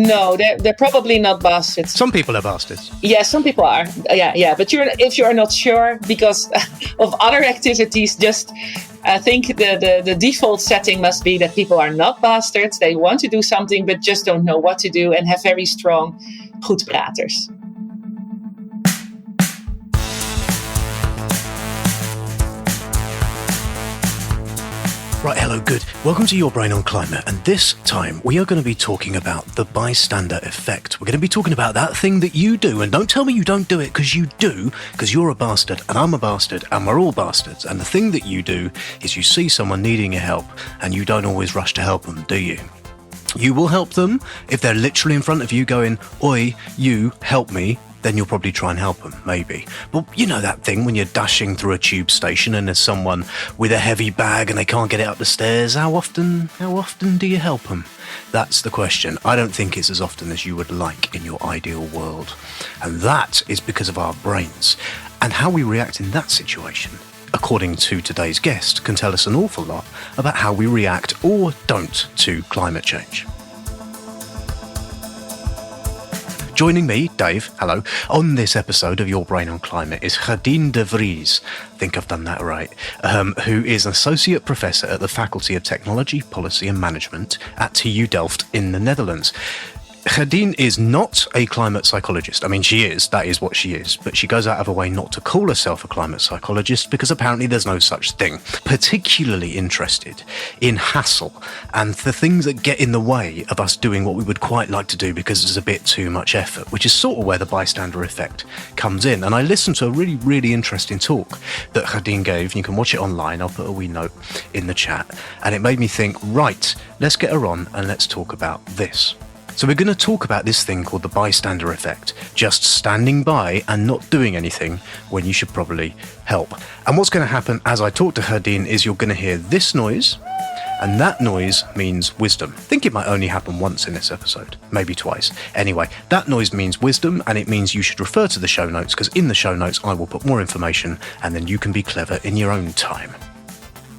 No, they're probably not bastards. Some people are bastards. Yeah, some people are. Yeah. But if you are not sure because of other activities, just I think the default setting must be that people are not bastards. They want to do something, but just don't know what to do and have very strong goedpraters. Right, hello, good. Welcome to Your Brain on Climate, and this time we are going to be talking about the bystander effect. We're going to be talking about that thing that you do, and don't tell me you don't do it, because you do, because you're a bastard, and I'm a bastard, and we're all bastards. And the thing that you do is you see someone needing your help, and you don't always rush to help them, do you? You will help them if they're literally in front of you going, "Oi, you, help me." Then you'll probably try and help them, maybe. But you know that thing when you're dashing through a tube station and there's someone with a heavy bag and they can't get it up the stairs? How often do you help them? That's the question. I don't think it's as often as you would like in your ideal world. And that is because of our brains. And how we react in that situation, according to today's guest, can tell us an awful lot about how we react or don't to climate change. Joining me, Dave, hello, on this episode of Your Brain on Climate is Gerdien de Vries, I think I've done that right, who is an Associate Professor at the Faculty of Technology, Policy and Management at TU Delft in the Netherlands. Gerdien is not a climate psychologist. I mean, she is, that is what she is, but she goes out of her way not to call herself a climate psychologist because apparently there's no such thing. Particularly interested in hassle and the things that get in the way of us doing what we would quite like to do because it's a bit too much effort, which is sort of where the bystander effect comes in. And I listened to a really, really interesting talk that Gerdien gave, and you can watch it online. I'll put a wee note in the chat. And it made me think, right, let's get her on and let's talk about this. So we're going to talk about this thing called the bystander effect, just standing by and not doing anything when you should probably help. And what's going to happen as I talk to Gerdien is you're going to hear this noise, and that noise means wisdom. I think it might only happen once in this episode, maybe twice. Anyway, that noise means wisdom, and it means you should refer to the show notes, because in the show notes I will put more information, and then you can be clever in your own time.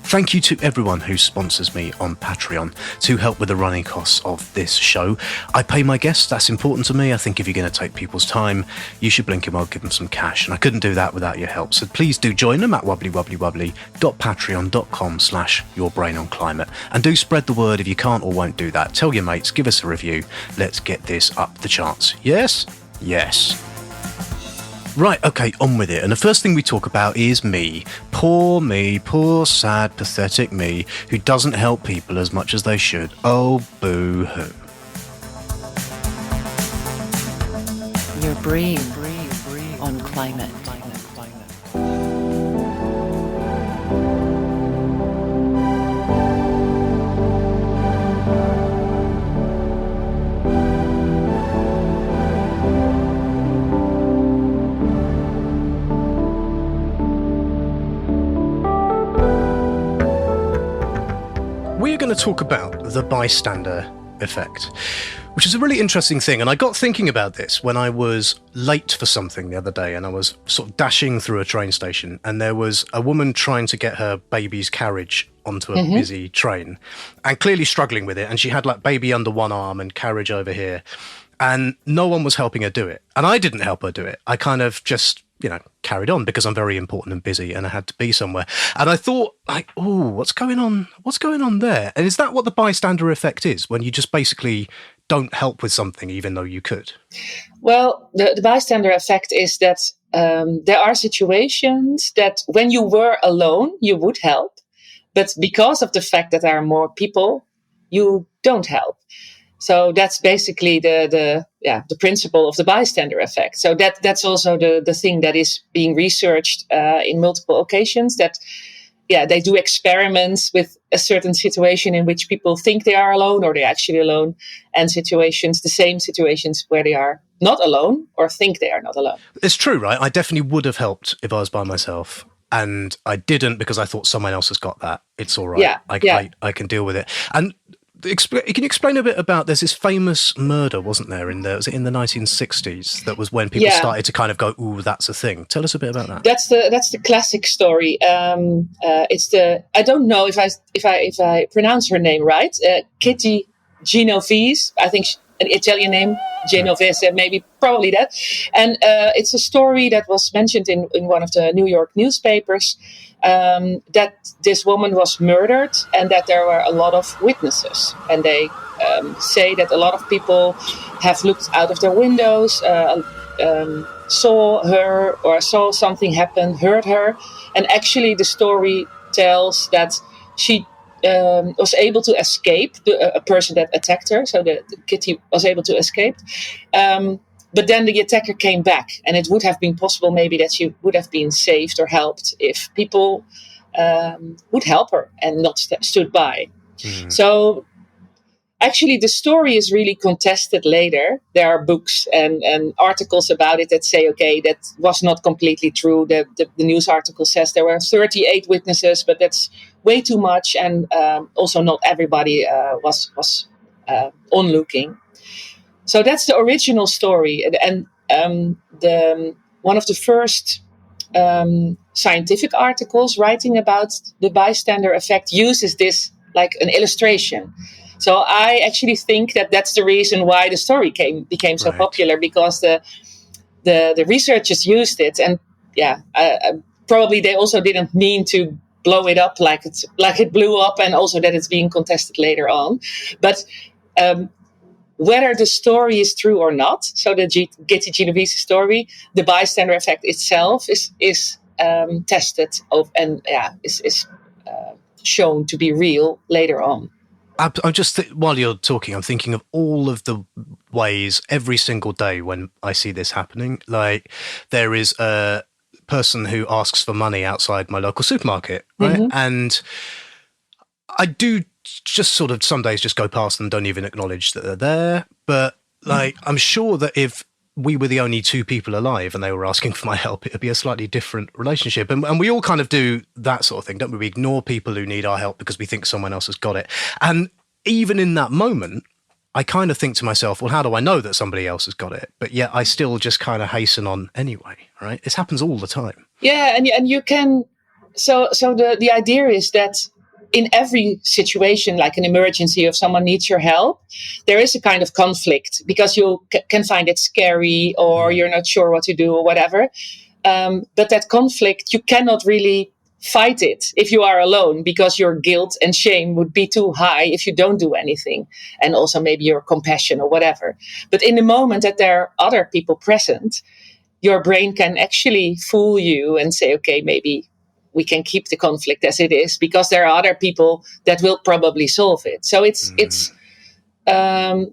Thank you to everyone who sponsors me on Patreon to help with the running costs of this show. I pay my guests, that's important to me. I think if you're going to take people's time, you should blink them, I'll give them some cash. And I couldn't do that without your help. So please do join them at wobblywobblywobbly.patreon.com/yourbrainonclimate. And do spread the word if you can't or won't do that. Tell your mates, give us a review. Let's get this up the charts. Yes? Yes. Right, okay, on with it. And the first thing we talk about is me, poor, sad, pathetic me, who doesn't help people as much as they should. Oh, boo-hoo. Your brain on climate. We're going to talk about the bystander effect, which is a really interesting thing. And I got thinking about this when I was late for something the other day, and I was sort of dashing through a train station, and there was a woman trying to get her baby's carriage onto a busy train and clearly struggling with it. And she had like baby under one arm and carriage over here, and no one was helping her do it. And I didn't help her do it. I kind of just, carried on because I'm very important and busy and I had to be somewhere. And I thought, like, oh, what's going on? What's going on there? And is that what the bystander effect is, when you just basically don't help with something even though you could? Well, the bystander effect is that there are situations that when you were alone, you would help. But because of the fact that there are more people, you don't help. So that's basically the principle of the bystander effect. So that's also the thing that is being researched in multiple occasions. That they do experiments with a certain situation in which people think they are alone or they're actually alone, and the same situations where they are not alone or think they are not alone. It's true, right? I definitely would have helped if I was by myself. And I didn't because I thought someone else has got that. It's all right. I can deal with it. And can you explain a bit about, there's this famous murder, wasn't there, was it in the 1960s? That was when people started to kind of go, ooh, that's a thing. Tell us a bit about that. That's the classic story. I don't know if I pronounce her name right. Kitty Vries. I think an Italian name, Genovese, maybe probably that. And it's a story that was mentioned in one of the New York newspapers, that this woman was murdered and that there were a lot of witnesses. And they say that a lot of people have looked out of their windows, saw her or saw something happen, heard her. And actually the story tells that she was able to escape, a person that attacked her. So the kitty was able to escape. But then the attacker came back, and it would have been possible maybe that she would have been saved or helped if people would help her and not stood by. So actually, the story is really contested later. There are books and articles about it that say, okay, that was not completely true. The news article says there were 38 witnesses, but that's way too much. And also not everybody was onlooking. So that's the original story. And one of the first scientific articles writing about the bystander effect uses this like an illustration. So I actually think that that's the reason why the story became so popular, because the researchers used it, and probably they also didn't mean to blow it up like it blew up, and also that it's being contested later on. But whether the story is true or not, so the Getty Genovese story, the bystander effect itself is tested and is shown to be real later on. I'm just while you're talking, I'm thinking of all of the ways every single day when I see this happening. Like there is a person who asks for money outside my local supermarket, right? And I do just sort of some days just go past them, don't even acknowledge that they're there. But like, I'm sure that if we were the only two people alive and they were asking for my help, it would be a slightly different relationship. And we all kind of do that sort of thing, don't we? We ignore people who need our help because we think someone else has got it. And even in that moment, I kind of think to myself, well, how do I know that somebody else has got it? But yet I still just kind of hasten on anyway, right? This happens all the time. Yeah, and you can... So the idea is that in every situation, like an emergency, if someone needs your help, there is a kind of conflict because you can find it scary or you're not sure what to do or whatever. But that conflict, you cannot really fight it if you are alone, because your guilt and shame would be too high if you don't do anything. And also maybe your compassion or whatever. But in the moment that there are other people present, your brain can actually fool you and say, okay, maybe we can keep the conflict as it is because there are other people that will probably solve it. So there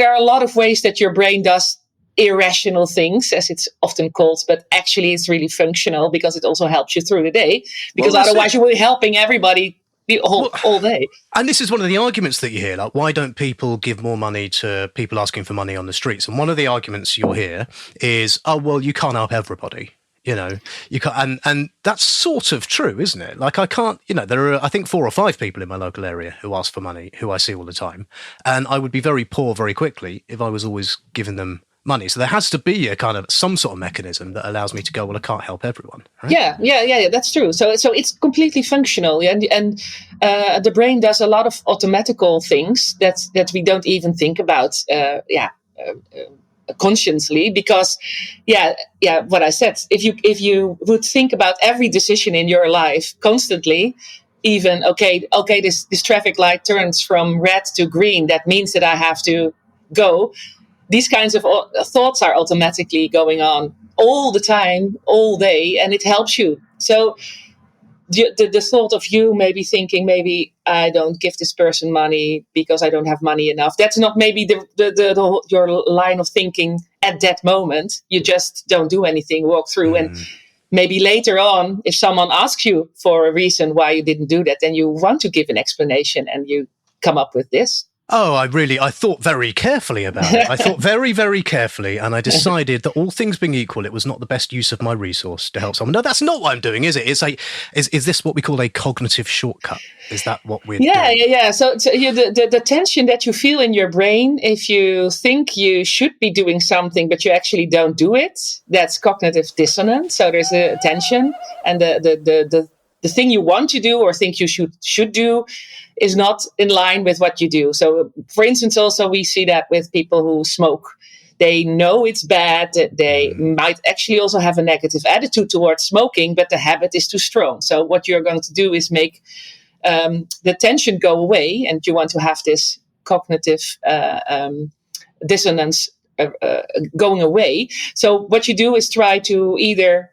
are a lot of ways that your brain does irrational things, as it's often called, but actually it's really functional because it also helps you through the day, because otherwise you will be helping everybody all day. And this is one of the arguments that you hear, like, why don't people give more money to people asking for money on the streets? And one of the arguments you'll hear is, oh, well, you can't help everybody. You know, you can't, and that's sort of true, isn't it? Like, I can't, there are, I think, 4 or 5 people in my local area who ask for money, who I see all the time. And I would be very poor very quickly if I was always giving them money. So there has to be a kind of some sort of mechanism that allows me to go, well, I can't help everyone. Right? Yeah, that's true. So it's completely functional. And the brain does a lot of automatical things that we don't even think about. Consciously, because what I said, if you would think about every decision in your life constantly, even this traffic light turns from red to green, that means that I have to go. These kinds of thoughts are automatically going on all the time, all day, and it helps you. So the thought of you maybe thinking, maybe I don't give this person money because I don't have money enough. That's not maybe your line of thinking at that moment. You just don't do anything, walk through. And maybe later on, if someone asks you for a reason why you didn't do that, then you want to give an explanation and you come up with this. Oh, I thought very carefully about it. I thought very, very carefully, and I decided that all things being equal, it was not the best use of my resource to help someone. No, that's not what I'm doing, is it? Is this what we call a cognitive shortcut? Is that what we're doing? Yeah. So the tension that you feel in your brain, if you think you should be doing something, but you actually don't do it, that's cognitive dissonance. So there's a tension, and the the thing you want to do or think you should do is not in line with what you do. So, for instance, also we see that with people who smoke. They know it's bad. They might actually also have a negative attitude towards smoking, but the habit is too strong. So what you're going to do is make the tension go away, and you want to have this cognitive dissonance going away. So what you do is try to either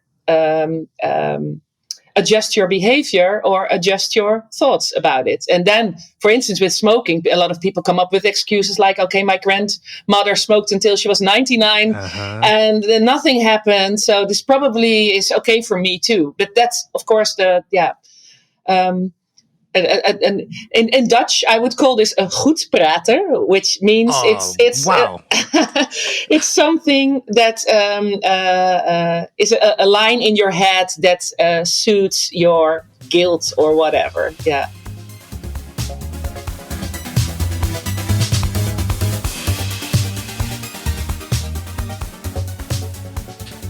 adjust your behavior or adjust your thoughts about it. And then, for instance, with smoking, a lot of people come up with excuses like, okay, my grandmother smoked until she was 99 and then nothing happened. So this probably is okay for me too. But that's, of course, in Dutch, I would call this a goed prater, which means it's wow. it's something that is a line in your head that suits your guilt or whatever. Yeah.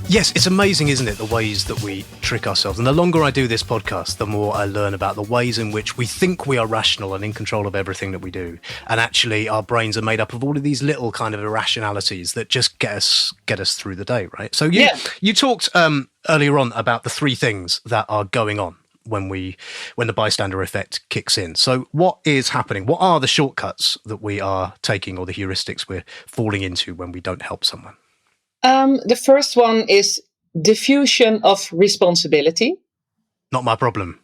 Yes, it's amazing, isn't it, the ways that we trick ourselves. And the longer I do this podcast, the more I learn about the ways in which we think we are rational and in control of everything that we do. And actually, our brains are made up of all of these little kind of irrationalities that just get us through the day, right? So you talked earlier on about the three things that are going on when the bystander effect kicks in. So what is happening? What are the shortcuts that we are taking or the heuristics we're falling into when we don't help someone? The first one is diffusion of responsibility. Not my problem.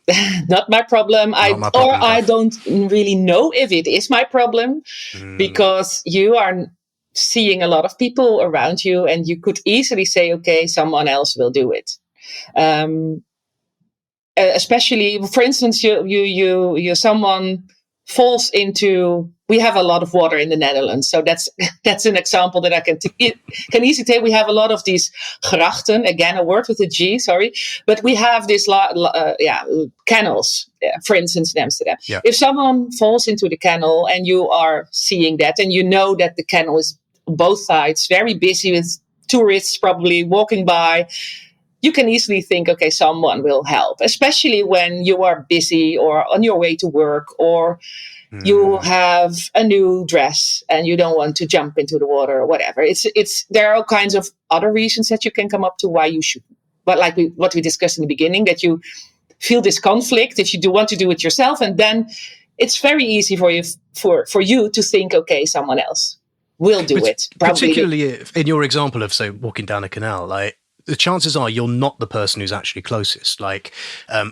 Not my problem. I don't really know if it is my problem because you are seeing a lot of people around you and you could easily say, okay, someone else will do it. Especially, for instance, you someone falls into. We have a lot of water in the Netherlands, so that's an example that I can easily take. We have a lot of these grachten, again a word with a G, sorry, but we have these canals, for instance, in Amsterdam. Yeah. If someone falls into the canal and you are seeing that, and you know that the canal is on both sides very busy with tourists probably walking by, you can easily think, okay, someone will help, especially when you are busy or on your way to work or you have a new dress and you don't want to jump into the water or whatever. There are all kinds of other reasons that you can come up to why you should. But like what we discussed in the beginning, that you feel this conflict if you do want to do it yourself, and then it's very easy for you to think, okay, someone else will do it. Particularly if, in your example of, say, walking down a canal, like, the chances are you're not the person who's actually closest. Like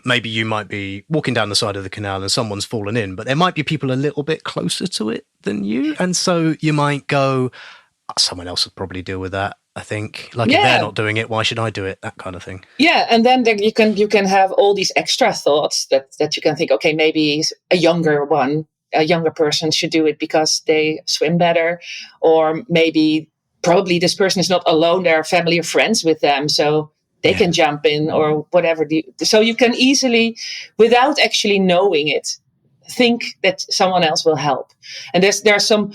maybe you might be walking down the side of the canal and someone's fallen in, but there might be people a little bit closer to it than you. And so you might go, someone else would probably deal with that, I think. Like if they're not doing it, why should I do it? That kind of thing. Yeah, and then you can have all these extra thoughts that you can think, okay, maybe a younger person should do it because they swim better, or probably this person is not alone. There are family or friends with them, so they can jump in or whatever. So you can easily, without actually knowing it, think that someone else will help. And there's some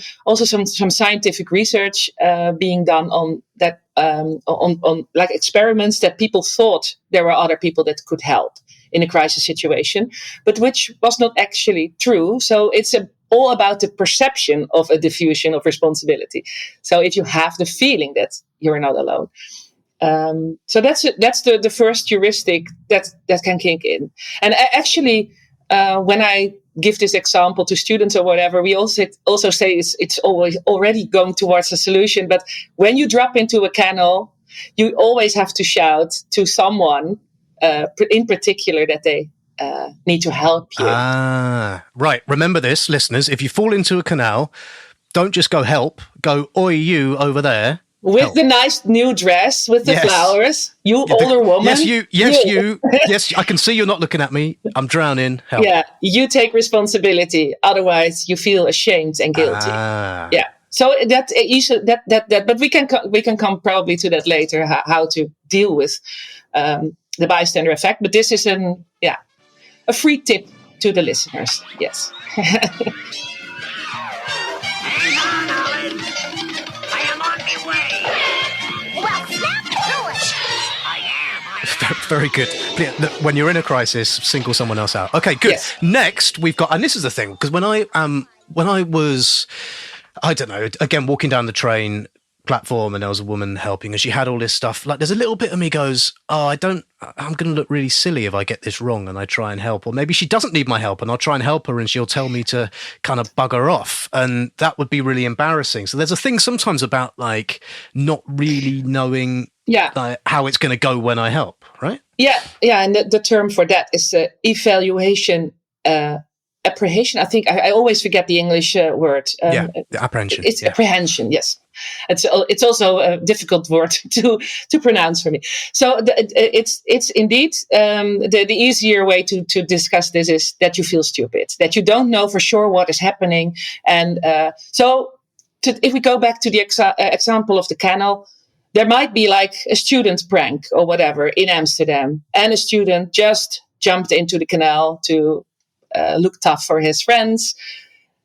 scientific research being done on that, on like experiments that people thought there were other people that could help in a crisis situation, but which was not actually true. So it's all about the perception of a diffusion of responsibility. So if you have the feeling that you're not alone. So that's the first heuristic that can kick in. And actually, when I give this example to students or whatever, we also say it's always already going towards a solution. But when you drop into a canal, you always have to shout to someone, in particular, that they need to help you. Right. Remember this, listeners. If you fall into a canal, don't just go help. Go, oi, you over there. With help. The nice new dress with the flowers. You older woman. Yes, you. Yes, you. Yes, I can see you're not looking at me. I'm drowning. Help. Yeah, you take responsibility. Otherwise, you feel ashamed and guilty. Yeah. So but we can come probably to that later, how to deal with the bystander effect. But this is a free tip to the listeners. Yes. Hang on, Alan. I am on my way. Well, snap to it. I am. Very good. When you're in a crisis, single someone else out. Okay, good. Yes. Next, we've got, and this is the thing, because when I was, I don't know, again, walking down the train platform and there was a woman helping and she had all this stuff, like there's a little bit of me goes, I'm going to look really silly if I get this wrong and I try and help. Or maybe she doesn't need my help and I'll try and help her and she'll tell me to kind of bugger off. And that would be really embarrassing. So there's a thing sometimes about like not really knowing like, how it's going to go when I help, right? Yeah. And the term for that is evaluation apprehension. I think I always forget the English word. Apprehension. It's apprehension. Yes, it's also a difficult word to pronounce for me. So it's indeed the easier way to discuss this is that you feel stupid, that you don't know for sure what is happening, and if we go back to the example of the canal. There might be like a student prank or whatever in Amsterdam, and a student just jumped into the canal to look tough for his friends.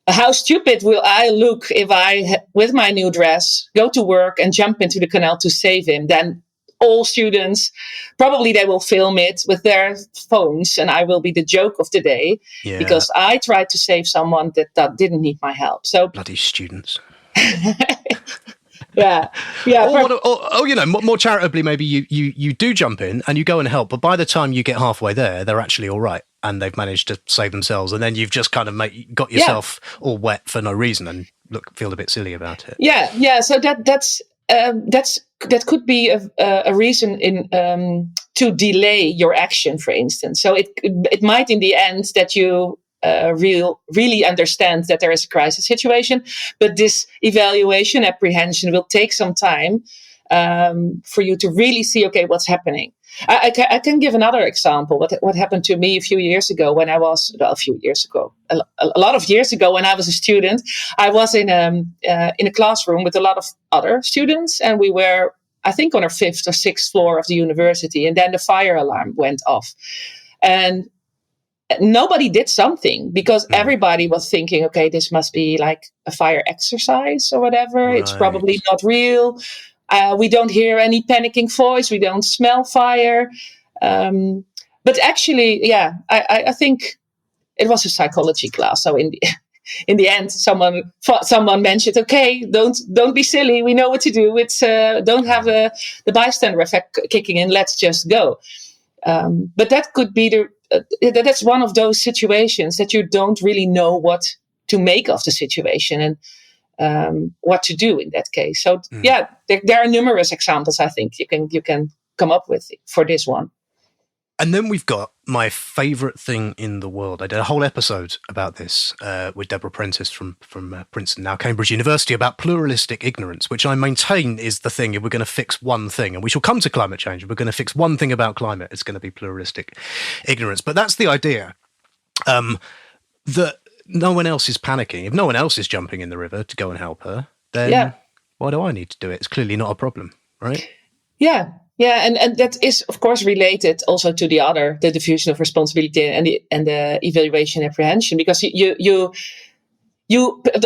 How stupid will I look if I, with my new dress, go to work and jump into the canal to save him? Then all students, probably they will film it with their phones and I will be the joke of the day because I tried to save someone that didn't need my help. So bloody students. Yeah. Or more charitably, maybe you do jump in and you go and help, but by the time you get halfway there, they're actually all right and they've managed to save themselves, and then you've just kind of got yourself all wet for no reason and feel a bit silly about it. Yeah. So that could be a reason to delay your action, for instance. So it might in the end that you really understand that there is a crisis situation, but this evaluation apprehension will take some time for you to really see, okay, what's happening. I can give another example. What happened to me a few years ago when I was a lot of years ago when I was a student. I was in a classroom with a lot of other students, and we were, I think, on our 5th or 6th floor of the university, and then the fire alarm went off, and nobody did something because everybody was thinking, okay, this must be like a fire exercise or whatever. Right. It's probably not real. We don't hear any panicking voice. We don't smell fire. But actually, I think it was a psychology class. So in the end, someone mentioned, okay, don't be silly. We know what to do. It's don't have the bystander effect kicking in. Let's just go. But that could be that's one of those situations that you don't really know what to make of the situation and what to do in that case. So there are numerous examples I think you can come up with for this one. And then we've got my favourite thing in the world. I did a whole episode about this with Deborah Prentice from Princeton, now Cambridge University, about pluralistic ignorance, which I maintain is the thing. If we're going to fix one thing, and we shall come to climate change, if we're going to fix one thing about climate, it's going to be pluralistic ignorance. But that's the idea, that no one else is panicking. If no one else is jumping in the river to go and help her, then why do I need to do it? It's clearly not a problem, right? Yeah. Yeah, and that is, of course, related also to the diffusion of responsibility and the evaluation apprehension, because you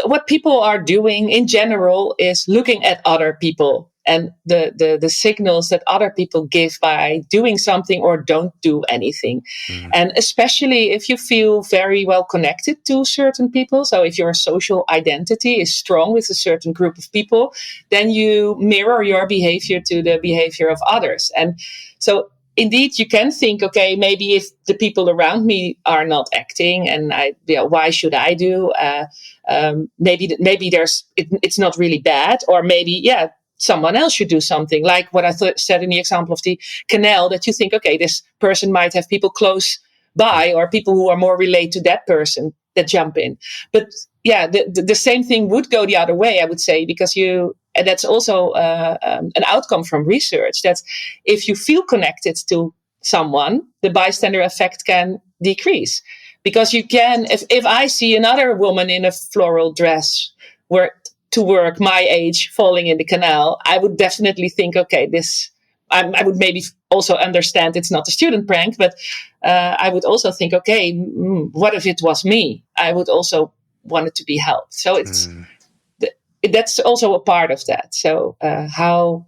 what people are doing in general is looking at other people and the signals that other people give by doing something or don't do anything. And especially if you feel very well connected to certain people, so if your social identity is strong with a certain group of people, then you mirror your behavior to the behavior of others. And so indeed, you can think, okay, maybe if the people around me are not acting, and why should I do? Maybe it's not really bad, or maybe someone else should do something. Like what I said in the example of the canal, that you think, okay, this person might have people close by or people who are more related to that person that jump in. But the same thing would go the other way, I would say, because and that's also an outcome from research, that if you feel connected to someone, the bystander effect can decrease. Because you can, if I see another woman in a floral dress to work my age falling in the canal, I would definitely think, okay, I would maybe also understand it's not a student prank, but I would also think, okay, what if it was me? I would also want it to be helped. So that's also a part of that. So how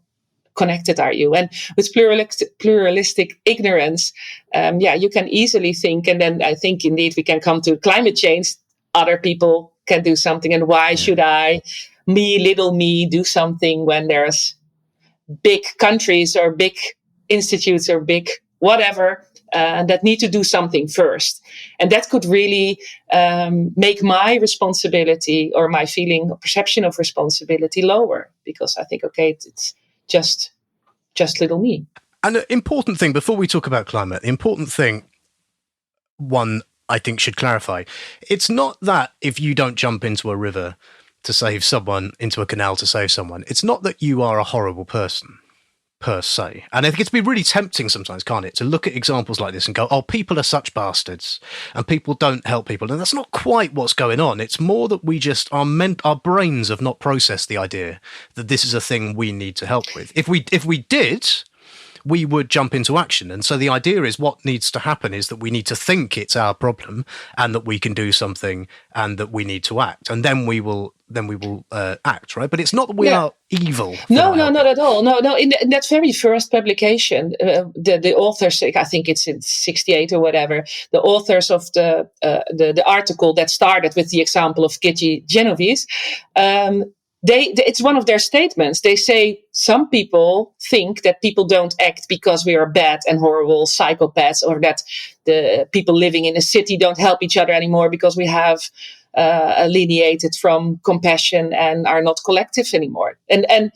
connected are you? And with pluralistic ignorance, you can easily think, and then I think indeed we can come to climate change. Other people can do something, and why should I, little me, do something when there's big countries or big institutes or big whatever that need to do something first. And that could really make my responsibility or my feeling or perception of responsibility lower, because I think, okay, it's just little me. And an important thing, before we talk about climate, the important thing, one, I think should clarify, it's not that if you don't jump into a river to save someone, into a canal to save someone, it's not that you are a horrible person per se. And I think it's been really tempting sometimes, can't it, to look at examples like this and go, oh, people are such bastards and people don't help people. And that's not quite what's going on. It's more that we just, our brains have not processed the idea that this is a thing we need to help with. If we did, we would jump into action. And so the idea is what needs to happen is that we need to think it's our problem and that we can do something and that we need to act. And then we will act, right? But it's not that we are evil. No, not at all. No. In that very first publication, the authors, I think it's in 68 or whatever, the authors of the article that started with the example of Gigi Genovese, it's one of their statements. They say some people think that people don't act because we are bad and horrible psychopaths, or that the people living in a city don't help each other anymore because we have alienated from compassion and are not collective anymore. And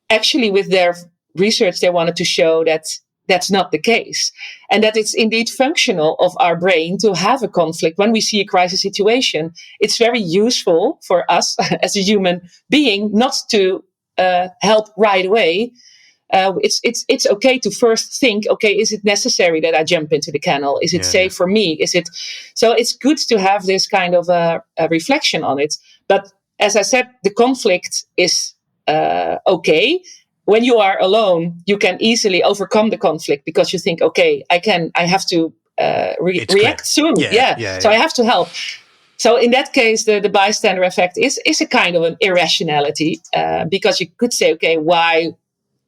actually with their research, they wanted to show that that's not the case, and that it's indeed functional of our brain to have a conflict. When we see a crisis situation, it's very useful for us as a human being not to help right away. It's okay to first think, okay, is it necessary that I jump into the canal? Is it safe for me? So it's good to have this kind of a reflection on it. But as I said, the conflict is okay. When you are alone, you can easily overcome the conflict because you think, okay, I have to react soon. So I have to help. So in that case, the bystander effect is a kind of an irrationality, because you could say, okay, why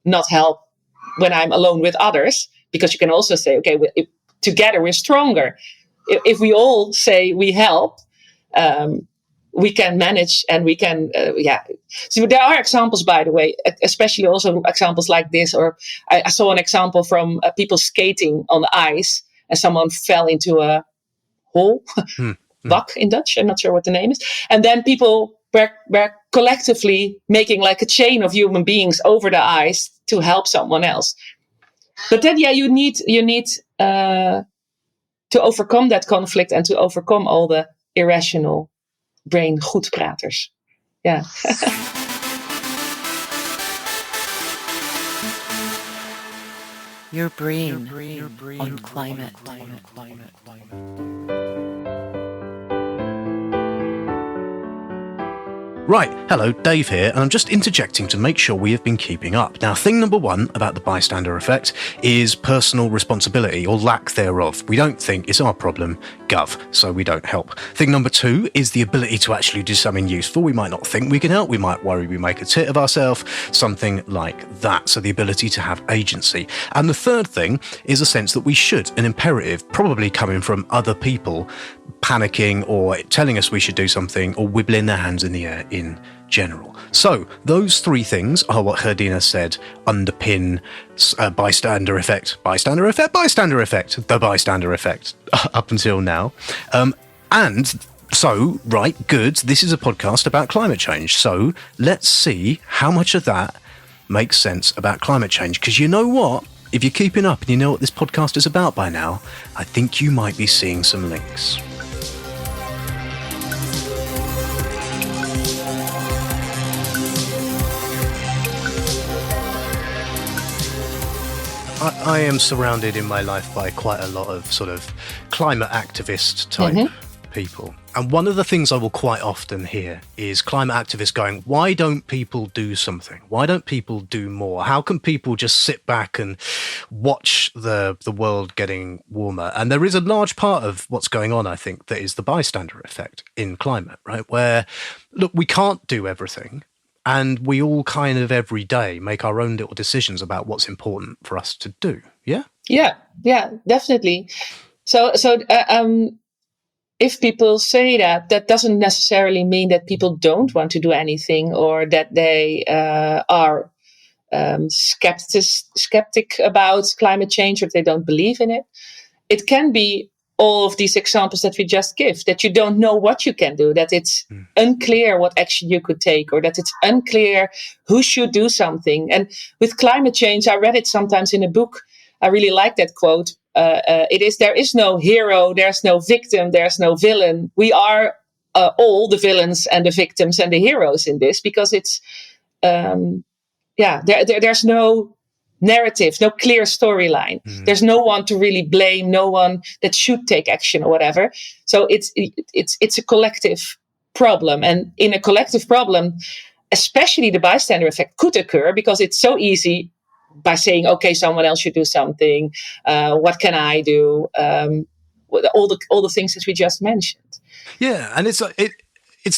not help when I'm alone with others? Because you can also say, okay, together we're stronger. If we all say we help, we can manage, and we can, So there are examples, by the way, especially also examples like this. Or I saw an example from people skating on the ice, and someone fell into a hole, bak in Dutch. I'm not sure what the name is. And then people were collectively making like a chain of human beings over the ice to help someone else. But then, you need to overcome that conflict and to overcome all the irrational brain goedpraters. Yeah. Your brain on climate. Right, hello, Dave here, and I'm just interjecting to make sure we have been keeping up. Now, thing number one about the bystander effect is personal responsibility, or lack thereof. We don't think it's our problem, gov, so we don't help. Thing number two is the ability to actually do something useful. We might not think we can help, we might worry we make a tit of ourselves, something like that. So the ability to have agency. And the third thing is a sense that we should, an imperative, probably coming from other people, panicking or telling us we should do something or wibbling their hands in the air in general. So those three things are what Gerdien said underpin bystander effect, the bystander effect up until now. And so, right, good, this is a podcast about climate change. So let's see how much of that makes sense about climate change. Because you know what? If you're keeping up and you know what this podcast is about by now, I think you might be seeing some links. I am surrounded in my life by quite a lot of sort of climate activist type people. And one of the things I will quite often hear is climate activists going, why don't people do something? Why don't people do more? How can people just sit back and watch the world getting warmer? And there is a large part of what's going on, I think, that is the bystander effect in climate, right? Where, look, we can't do everything. and we all kind of every day make our own little decisions about what's important for us to do. Yeah? Yeah, definitely. So if people say that, that doesn't necessarily mean that people don't want to do anything or that they are skeptic about climate change or they don't believe in it. It can be all of these examples that we just give, that you don't know what you can do, that it's unclear what action you could take, or that it's unclear who should do something. And with climate change, I read it sometimes in a book. I really like that quote. There is no hero, there's no victim, there's no villain. We are all the villains and the victims and the heroes in this, because it's, there's no narrative, no clear storyline. There's no one to really blame, no one that should take action or whatever. So it's a collective problem. And in a collective problem, especially the bystander effect could occur because it's so easy by saying, okay, someone else should do something. What can I do? All the things that we just mentioned. Yeah, and it's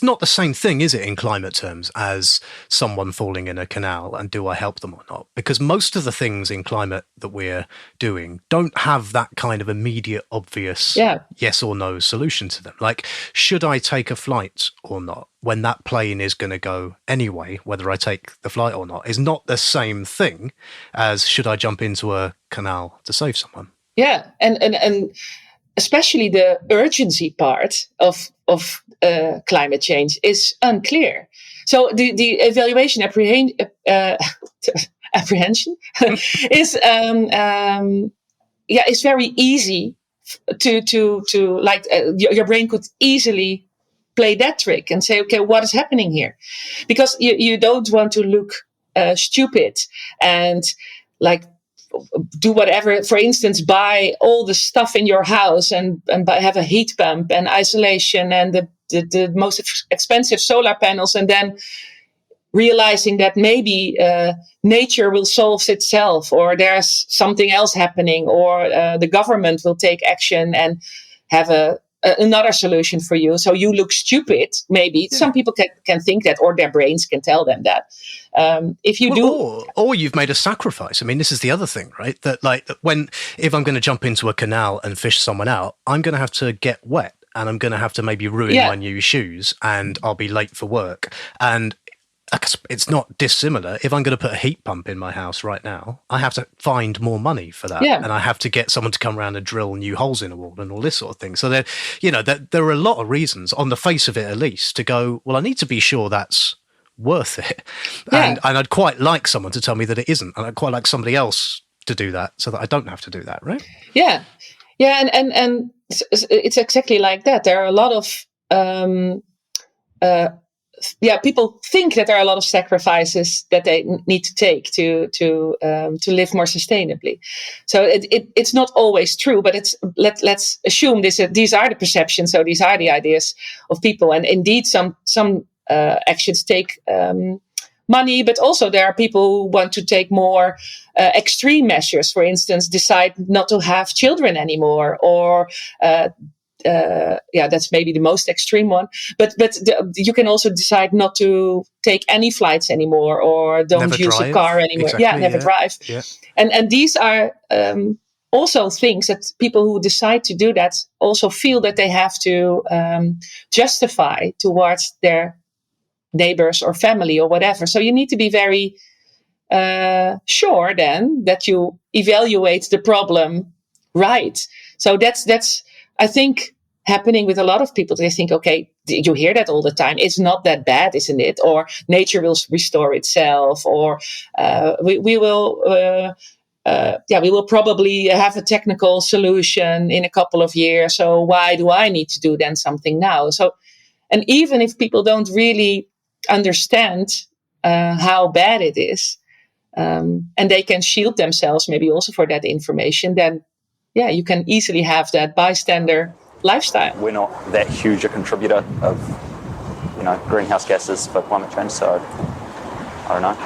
not the same thing, is it, in climate terms, as someone falling in a canal and do I help them or not? Because most of the things in climate that we're doing don't have that kind of immediate, obvious yes or no solution to them. Like, should I take a flight or not? When that plane is going to go anyway, whether I take the flight or not, is not the same thing as should I jump into a canal to save someone? Yeah, and especially the urgency part of climate change is unclear. So the evaluation apprehension is it's very easy to like your brain could easily play that trick and say, okay, what is happening here? Because you don't want to look stupid and like do whatever, for instance, buy all the stuff in your house and have a heat pump and isolation and the most expensive solar panels, and then realizing that maybe nature will solve itself, or there's something else happening, or the government will take action and have another solution for you. So you look stupid. If some people can think that, or their brains can tell them that. Or you've made a sacrifice. I mean, this is the other thing, right? That if I'm going to jump into a canal and fish someone out, I'm going to have to get wet, and I'm going to have to maybe ruin my new shoes, and I'll be late for work. And it's not dissimilar. If I'm going to put a heat pump in my house right now, I have to find more money for that. And I have to get someone to come around and drill new holes in a wall and all this sort of thing. So there are a lot of reasons, on the face of it at least, to go, well, I need to be sure that's worth it. And I'd quite like someone to tell me that it isn't. And I'd quite like somebody else to do that so that I don't have to do that, right? Yeah. Yeah, and it's exactly like that. There are a lot of people think that there are a lot of sacrifices that they need to take to live more sustainably. So it's not always true, but let's assume these are the perceptions. So these are the ideas of people, and indeed some actions take money, but also there are people who want to take more extreme measures. For instance, decide not to have children anymore, or that's maybe the most extreme one. But you can also decide not to take any flights anymore, or don't use a car anymore. Exactly, drive. Yeah. And these are also things that people who decide to do that also feel that they have to justify towards their neighbors or family or whatever. So you need to be very sure then that you evaluate the problem right. So that's I think happening with a lot of people. They think, okay, you hear that all the time. It's not that bad, isn't it? Or nature will restore itself, or we will probably have a technical solution in a couple of years. So why do I need to do then something now? So, and even if people don't really understand how bad it is, and they can shield themselves maybe also for that information, then you can easily have that bystander lifestyle. We're not that huge a contributor of, greenhouse gases for climate change. So I don't know.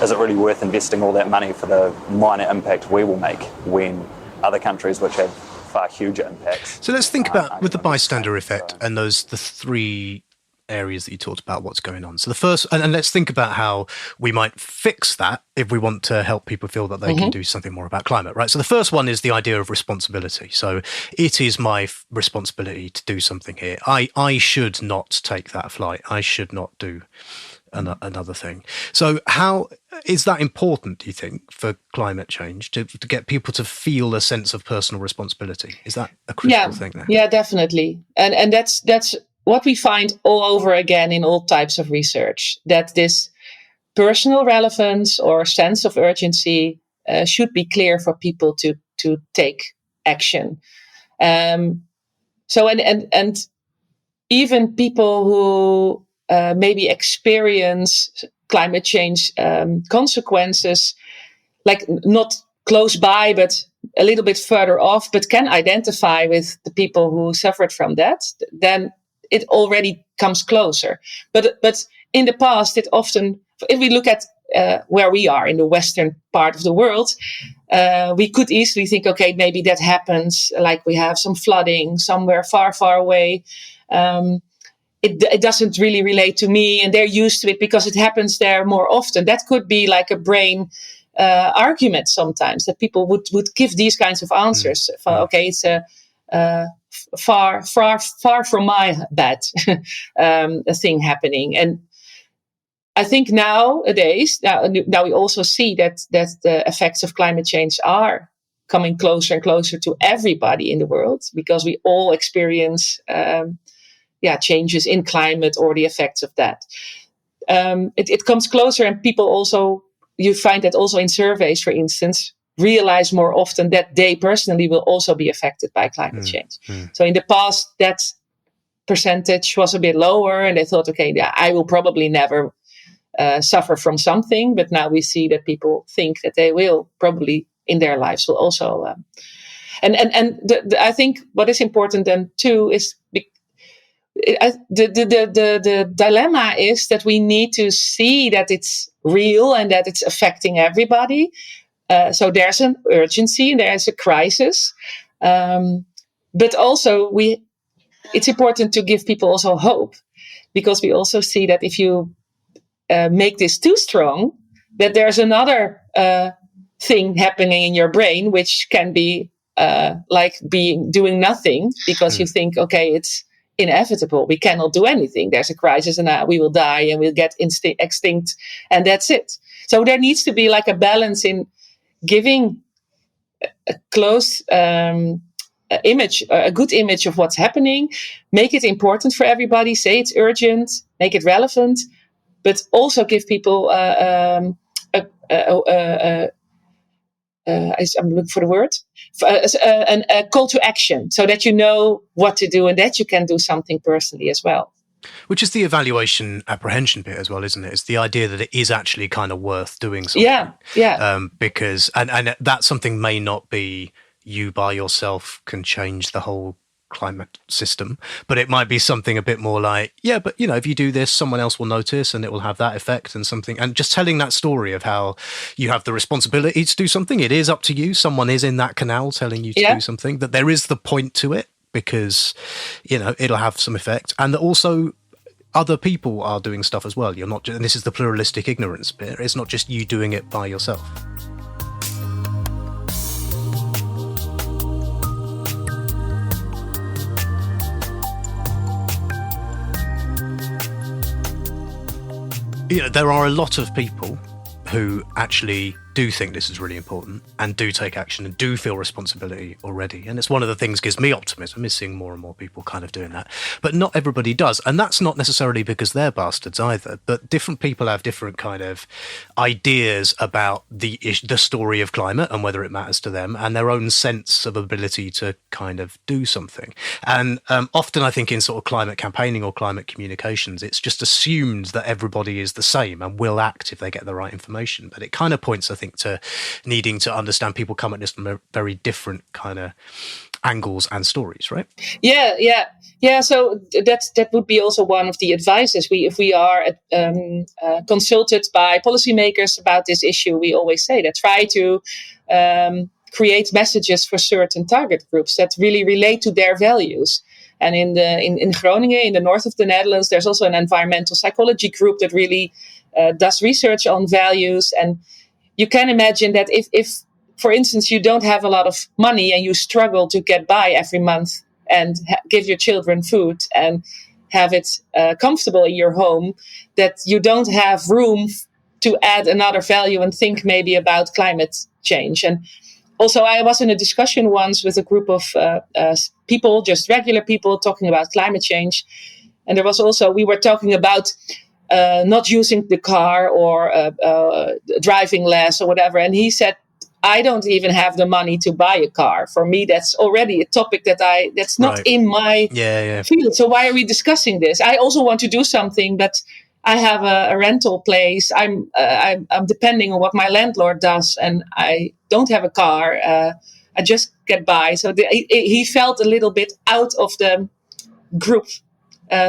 Is it really worth investing all that money for the minor impact we will make when other countries which have far huger impacts? So let's think about with the bystander effect and the three areas that you talked about what's going on. So the first, and let's think about how we might fix that if we want to help people feel that they can do something more about climate, right? So the first one is the idea of responsibility. So it is my responsibility to do something here. I should not take that flight. I should not do another thing. So how is that important, do you think, for climate change, to get people to feel a sense of personal responsibility? Is that a critical thing there? Yeah, definitely. And that's what we find all over again in all types of research, that this personal relevance or sense of urgency should be clear for people to take action. So even people who maybe experience climate change consequences, like not close by, but a little bit further off, but can identify with the people who suffered from that, then it already comes closer. But in the past, it often, if we look at where we are in the western part of the world, we could easily think, okay, maybe that happens, like we have some flooding somewhere far, far away. It doesn't really relate to me, and they're used to it because it happens there more often. That could be like a brain argument sometimes, that people would give these kinds of answers. Okay, it's far from my bad a thing happening. And I think nowadays, now we also see that the effects of climate change are coming closer and closer to everybody in the world, because we all experience changes in climate or the effects of that. It comes closer, and people also, you find that also in surveys, for instance, realize more often that they personally will also be affected by climate change. So in the past, that percentage was a bit lower, and they thought, okay, I will probably never suffer from something. But now we see that people think that they will probably in their lives will also. I think what is important then too is the dilemma is that we need to see that it's real and that it's affecting everybody. So there's an urgency, there's a crisis, but also it's important to give people also hope, because we also see that if you make this too strong, that there's another thing happening in your brain, which can be like doing nothing, because you think, okay, it's inevitable. We cannot do anything. There's a crisis, and we will die, and we'll get extinct, and that's it. So there needs to be like a balance in giving a close image, a good image of what's happening, make it important for everybody, say it's urgent, make it relevant, but also give people I'm looking for the word, a call to action, so that you know what to do and that you can do something personally as well. Which is the evaluation apprehension bit as well, isn't it? It's the idea that it is actually kind of worth doing something. Yeah. Because, and that something may not be you by yourself can change the whole climate system, but it might be something a bit more like, but if you do this, someone else will notice and it will have that effect, and something. And just telling that story of how you have the responsibility to do something. It is up to you. Someone is in that canal telling you to do something, that there is the point to it, because it'll have some effect, and that also other people are doing stuff as well. You're not and this is the pluralistic ignorance bit. It's not just you doing it by yourself. There are a lot of people who actually do think this is really important and do take action and do feel responsibility already. And it's one of the things gives me optimism, is seeing more and more people kind of doing that. But not everybody does. And that's not necessarily because they're bastards either, but different people have different kind of ideas about the story of climate and whether it matters to them, and their own sense of ability to kind of do something. And often I think in sort of climate campaigning or climate communications, it's just assumed that everybody is the same and will act if they get the right information. But it kind of points, I think, to needing to understand people come at this from very different kind of angles and stories, right? Yeah. So that would be also one of the advices. If we are consulted by policymakers about this issue, we always say that try to create messages for certain target groups that really relate to their values. And in Groningen, in the north of the Netherlands, there's also an environmental psychology group that really does research on values. And you can imagine that if, for instance, you don't have a lot of money and you struggle to get by every month and give your children food and have it comfortable in your home, that you don't have room to add another value and think maybe about climate change. And also, I was in a discussion once with a group of people, just regular people, talking about climate change. And there was also, we were talking about not using the car or driving less or whatever. And he said, I don't even have the money to buy a car. For me, that's already a topic that's not in my field. So why are we discussing this? I also want to do something, but I have a rental place. I'm depending on what my landlord does, and I don't have a car. I just get by. So he felt a little bit out of the group.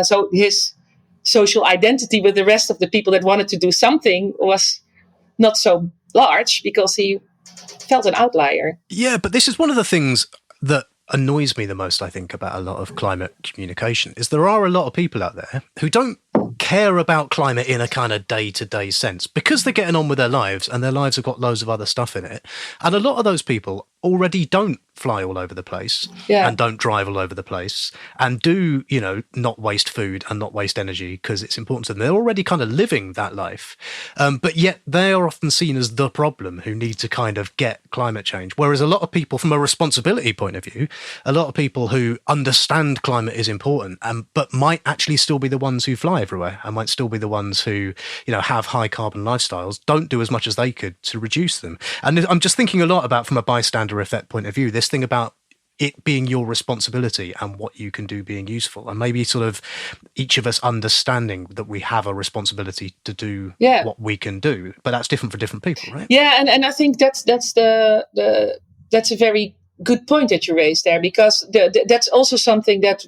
So his social identity with the rest of the people that wanted to do something was not so large because he felt an outlier. Yeah, but this is one of the things that annoys me the most, I think, about a lot of climate communication, is there are a lot of people out there who don't care about climate in a kind of day-to-day sense because they're getting on with their lives and their lives have got loads of other stuff in it. And a lot of those people already don't fly all over the place and don't drive all over the place and do, not waste food and not waste energy because it's important to them. They're already kind of living that life. But yet they are often seen as the problem who need to kind of get climate change. Whereas a lot of people, from a responsibility point of view, a lot of people who understand climate is important, but might actually still be the ones who fly everywhere and might still be the ones who, have high carbon lifestyles, don't do as much as they could to reduce them. And I'm just thinking a lot about, from a bystander effect point of view, this thing about it being your responsibility and what you can do being useful, and maybe sort of each of us understanding that we have a responsibility to do what we can do, but that's different for different people, right? Yeah, and I think that's a very good point that you raised there, because that's also something that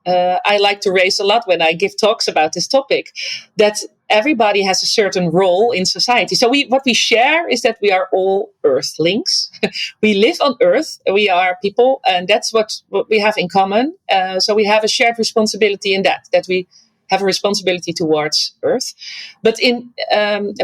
I like to raise a lot when I give talks about this topic, that everybody has a certain role in society. So what we share is that we are all Earthlings. We live on Earth. We are people, and that's what we have in common. So we have a shared responsibility in that we have a responsibility towards Earth. But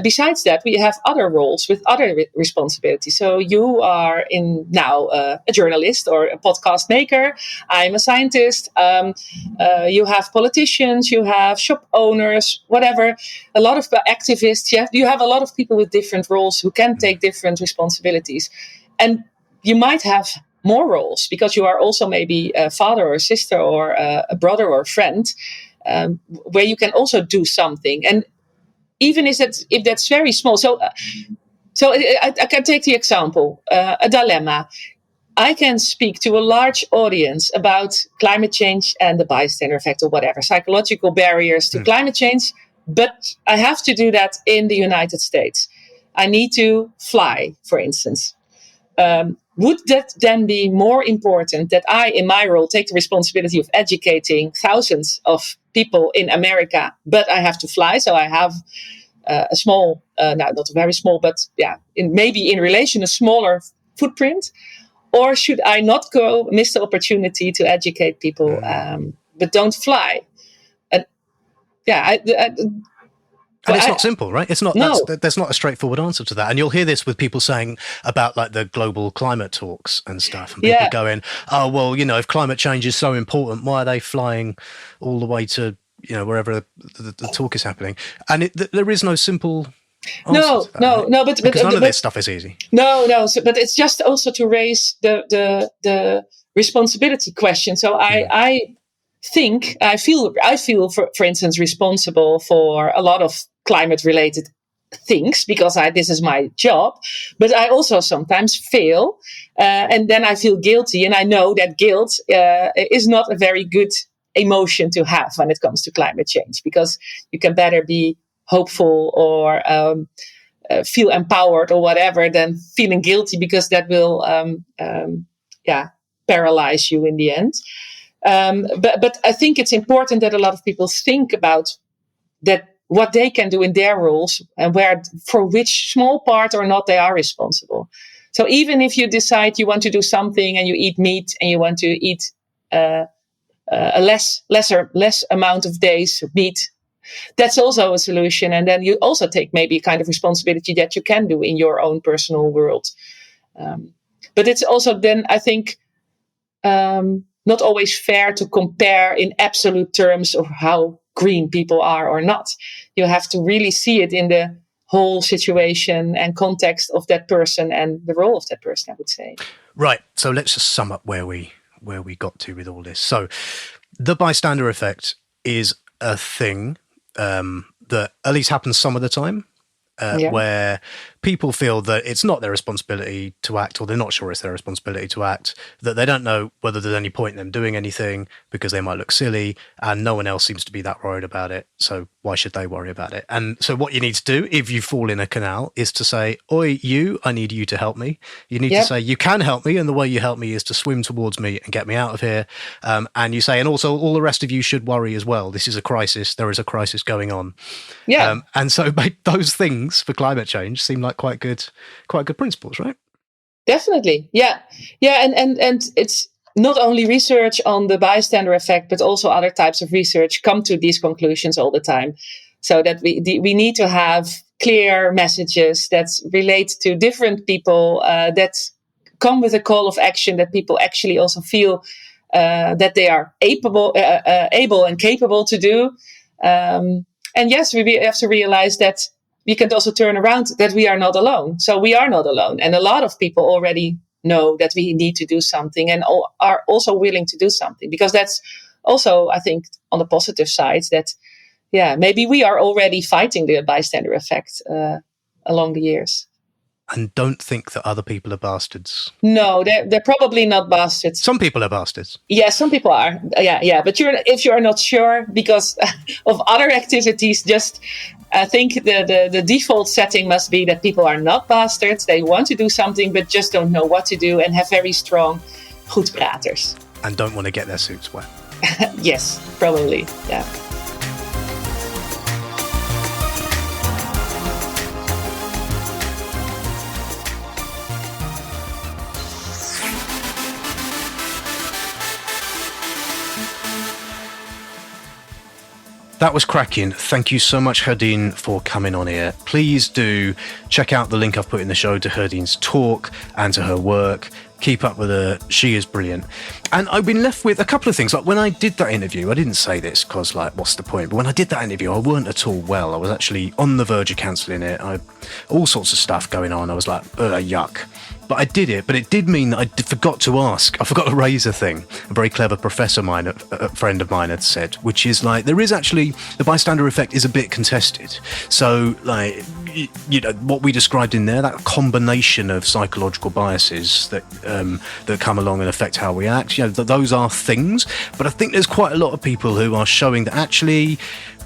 besides that, we have other roles with other responsibilities. So you are now a journalist or a podcast maker. I'm a scientist. You have politicians, you have shop owners, whatever. A lot of activists. You have a lot of people with different roles who can take different responsibilities. And you might have more roles because you are also maybe a father or a sister or a brother or a friend. Where you can also do something, and even if that's very small. So I can take the example, a dilemma. I can speak to a large audience about climate change and the bystander effect or whatever, psychological barriers to climate change, but I have to do that in the United States. I need to fly, for instance. Would that then be more important that I, in my role, take the responsibility of educating thousands of people in America, but I have to fly, so I have a small, not very small, but maybe in relation a smaller footprint? Or should I not miss the opportunity to educate people, but don't fly? And it's not simple, right? It's not. No. There's not a straightforward answer to that. And you'll hear this with people saying about like the global climate talks and stuff. And people going, oh, well, if climate change is so important, why are they flying all the way to, wherever the talk is happening? And there is no simple answer to that, no. Because none of this stuff is easy. No. But it's just also to raise the responsibility question. So I feel, for instance, responsible for a lot of climate-related things because this is my job. But I also sometimes fail, and then I feel guilty. And I know that guilt is not a very good emotion to have when it comes to climate change, because you can better be hopeful or feel empowered or whatever than feeling guilty, because that will paralyze you in the end. But I think it's important that a lot of people think about that, what they can do in their roles and for which small part or not they are responsible. So even if you decide you want to do something and you eat meat and you want to eat a less amount of days meat. That's also a solution. And then you also take maybe a kind of responsibility that you can do in your own personal world. But it's also then, I think, not always fair to compare in absolute terms of how green people are or not. You have to really see it in the whole situation and context of that person and the role of that person, I would say. Right. So let's just sum up where we got to with all this. So the bystander effect is a thing that at least happens some of the time, where people feel that it's not their responsibility to act, or they're not sure it's their responsibility to act, that they don't know whether there's any point in them doing anything because they might look silly, and no one else seems to be that worried about it. So why should they worry about it? And so what you need to do if you fall in a canal is to say, "Oi, I need you to help me." You need to say, "You can help me, and the way you help me is to swim towards me and get me out of here." And you say, "And also all the rest of you should worry as well. This is a crisis. There is a crisis going on." Yeah. And so those things for climate change seem like quite good principles, right? Definitely. Yeah. And it's not only research on the bystander effect, but also other types of research come to these conclusions all the time. So that we need to have clear messages that relate to different people, that come with a call of action, that people actually also feel that they are able and capable to do. And yes, we have to realize that we can also turn around that we are not alone. So we are not alone. And a lot of people already know that we need to do something and are also willing to do something. Because that's also, I think, on the positive side, that, maybe we are already fighting the bystander effect along the years. And don't think that other people are bastards. No, they're probably not bastards. Some people are bastards. Yeah, some people are. Yeah. But if you're not sure because of other activities, I think the default setting must be that people are not bastards. They want to do something, but just don't know what to do and have very strong goedpraters. And don't want to get their suits wet. Yes, probably. Yeah. That was cracking. Thank you so much, Gerdien, for coming on here. Please do check out the link I've put in the show to Gerdien's talk and to her work. Keep up with her. She is brilliant. And I've been left with a couple of things. Like when I did that interview, I didn't say this because, what's the point? But when I did that interview, I weren't at all well. I was actually on the verge of cancelling it. All sorts of stuff going on. I was like, yuck. But I did it. But it did mean that I forgot to ask. I forgot to raise a thing. A very clever a friend of mine had said, which is there is actually, the bystander effect is a bit contested. So, what we described in there, that combination of psychological biases that come along and affect how we act, those are things. But I think there's quite a lot of people who are showing that actually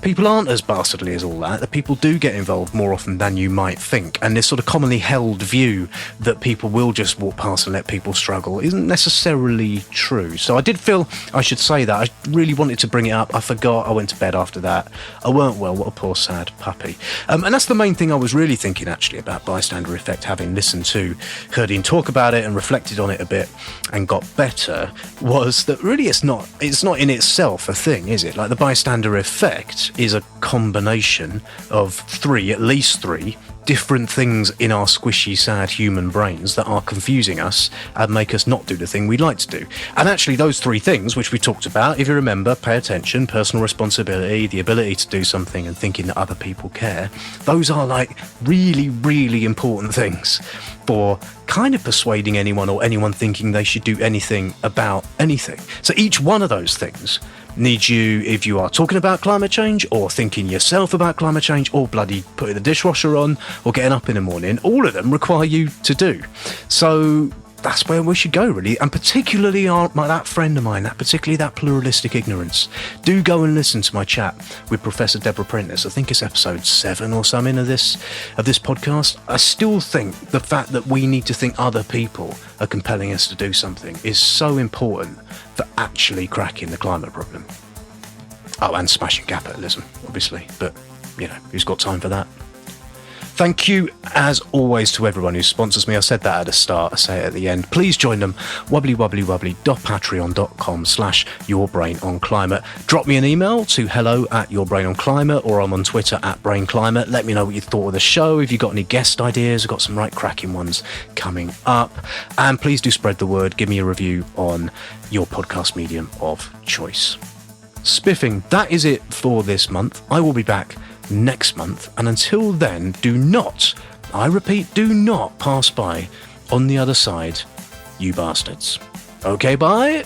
people aren't as bastardly as all that people do get involved more often than you might think. And this sort of commonly held view that people will just walk past and let people struggle isn't necessarily true. So I did feel I should say that. I really wanted to bring it up. I forgot. I went to bed after that. I weren't well. What a poor sad puppy. And that's the main thing I was really thinking actually about bystander effect, having listened to Gerdien talk about it and reflected on it a bit and got better, was that really it's not in itself a thing, is it? Like the bystander effect is a combination of at least three different things in our squishy, sad human brains that are confusing us and make us not do the thing we'd like to do. And actually those three things, which we talked about, if you remember, pay attention, personal responsibility, the ability to do something and thinking that other people care, those are really, really important things for kind of persuading anyone or anyone thinking they should do anything about anything. So each one of those things needs you, if you are talking about climate change or thinking yourself about climate change or bloody putting the dishwasher on or getting up in the morning, all of them require you to do. So that's where we should go, really. And particularly that friend of mine, that pluralistic ignorance. Do go and listen to my chat with Professor Deborah Prentice. I think it's episode 7 or something of this podcast. I still think the fact that we need to think other people are compelling us to do something is so important for actually cracking the climate problem. Oh, and smashing capitalism, obviously. But, who's got time for that? Thank you, as always, to everyone who sponsors me. I said that at the start, I say it at the end. Please join them, wobbly.patreon.com/yourbrainonclimate. Drop me an email to hello@yourbrainonclimate, or I'm on Twitter @brainclimate. Let me know what you thought of the show. If you've got any guest ideas, I've got some right cracking ones coming up. And please do spread the word. Give me a review on your podcast medium of choice. Spiffing, that is it for this month. I will be back next month, and until then, do not, I repeat, do not pass by on the other side, you bastards. Okay, bye.